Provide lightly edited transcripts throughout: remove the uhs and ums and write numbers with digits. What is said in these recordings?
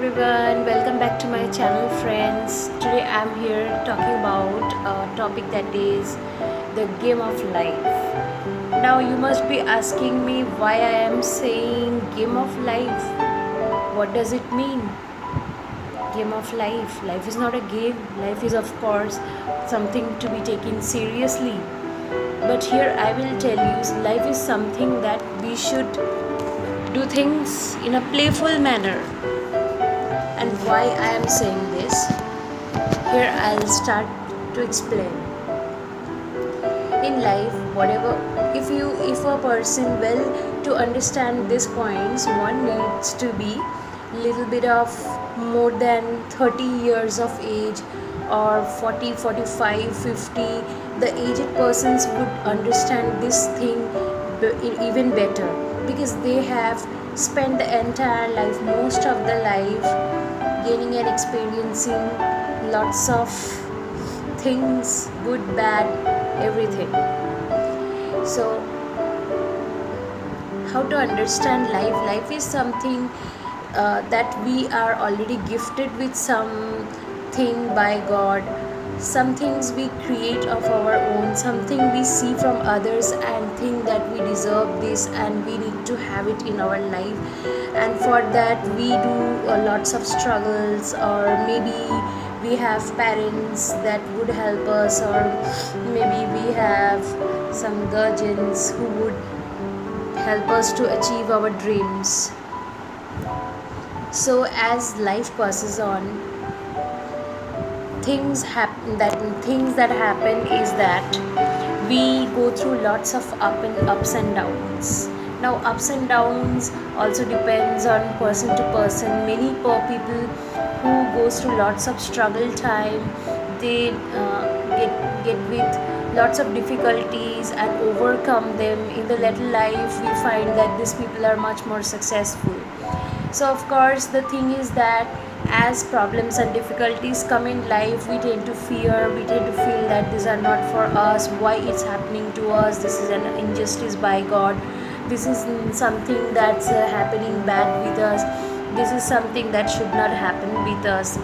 everyone, welcome back to my channel, friends. Today I'm here talking about a topic that is the game of life. Now you must be asking me why I am saying game of life. What does it mean? Game of life. Life is not a game. Life is, of course, something to be taken seriously. But here I will tell you, life is something that we should do things in a playful manner. And why I am saying this, here I'll start to explain. In life, whatever, if a person, well, to understand these points, one needs to be little bit of more than 30 years of age, or 40, 45, 50. The aged persons would understand this thing even better, because they have spent the entire life, most of the life, gaining and experiencing lots of things, good, bad, everything. So how to understand life? Life is something that we are already gifted with something by God. Some things we create of our own, something we see from others and think that we deserve this and we need to have it in our life, and for that we do lots of struggles, or maybe we have parents that would help us, or maybe we have some guardians who would help us to achieve our dreams. So as life passes on, things that happen is that we go through lots of ups and downs. Now ups and downs also depends on person to person. Many poor people who goes through lots of struggle time, they get with lots of difficulties and overcome them. In the later life, we find that these people are much more successful. So of course the thing is that as problems and difficulties come in life, we tend to fear, we tend to feel that these are not for us, why it's happening to us, this is an injustice by God, this is something that's happening bad with us, this is something that should not happen with us,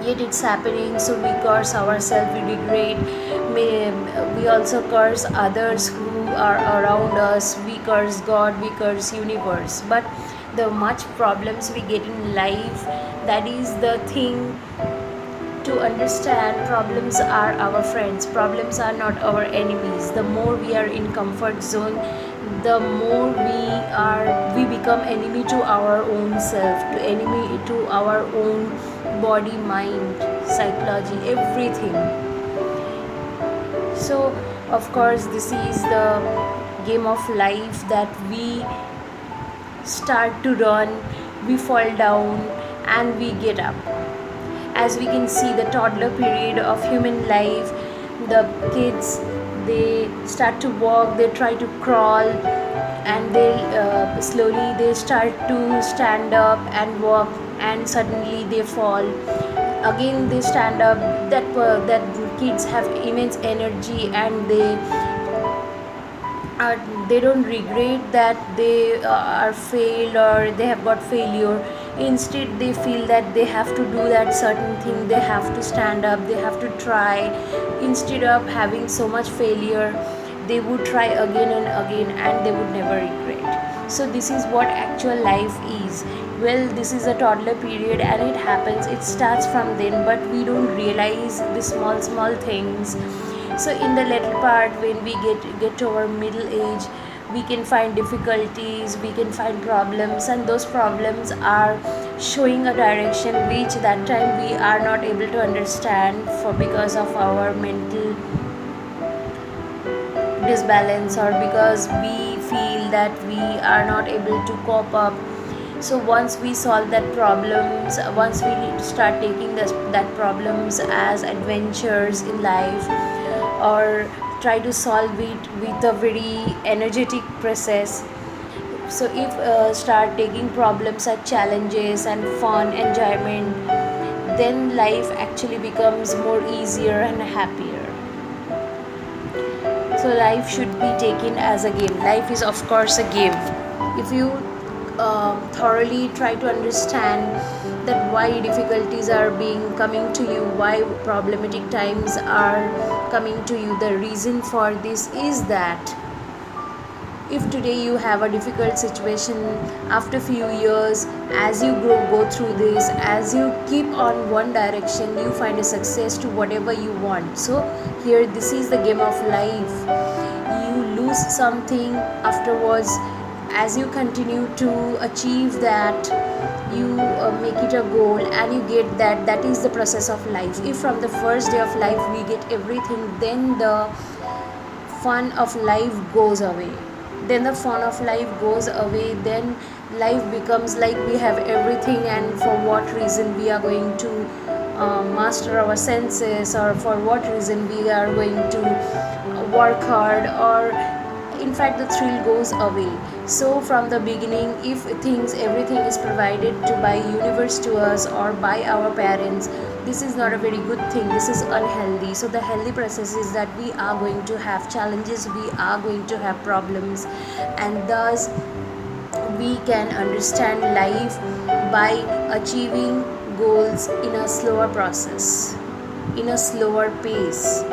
yet it's happening. So we curse ourselves, we degrade, we also curse others who are around us, we curse God, we curse universe. But the much problems we get in life, that is the thing to understand. Problems are our friends, problems are not our enemies. The more we are in comfort zone, the more we become enemy to our own self, to enemy to our own body, mind, psychology, everything. So of course this is the game of life, that we start to run, we fall down, and we get up. As we can see, the toddler period of human life, the kids, they start to walk, they try to crawl, and they slowly they start to stand up and walk, and suddenly they fall again, they stand up. That kids have immense energy, and they don't regret that they are failed or they have got failure. Instead they feel that they have to do that certain thing, they have to stand up, they have to try. Instead of having so much failure, they would try again and again, and they would never regret. So this is what actual life is. Well, this is a toddler period, and it happens, it starts from then, but we don't realize the small things. So in the later part, when we get to our middle age, we can find difficulties, we can find problems, and those problems are showing a direction which that time we are not able to understand, for because of our mental disbalance, or because we feel that we are not able to cope up. So once we solve that problems, once we start taking that problems as adventures in life, or try to solve it with a very energetic process. So if start taking problems as challenges and fun, enjoyment, then life actually becomes more easier and happier. So life should be taken as a game. Life is of course a game. If you thoroughly try to understand that why difficulties are being coming to you, why problematic times are coming to you. The reason for this is that if today you have a difficult situation, after few years, as you go through this, as you keep on one direction, you find a success to whatever you want. So here, this is the game of life. You lose something afterwards. As you continue to achieve that, you make it a goal and you get that. That is the process of life. If from the first day of life we get everything, then the fun of life goes away. Then the fun of life goes away. Then life becomes like we have everything, and for what reason we are going to master our senses, or for what reason we are going to work hard, or in fact the thrill goes away. So from the beginning, if things everything is provided to by universe to us or by our parents, this is not a very good thing. This is unhealthy. So the healthy process is that we are going to have challenges, we are going to have problems, and thus we can understand life by achieving goals in a slower process, in a slower pace.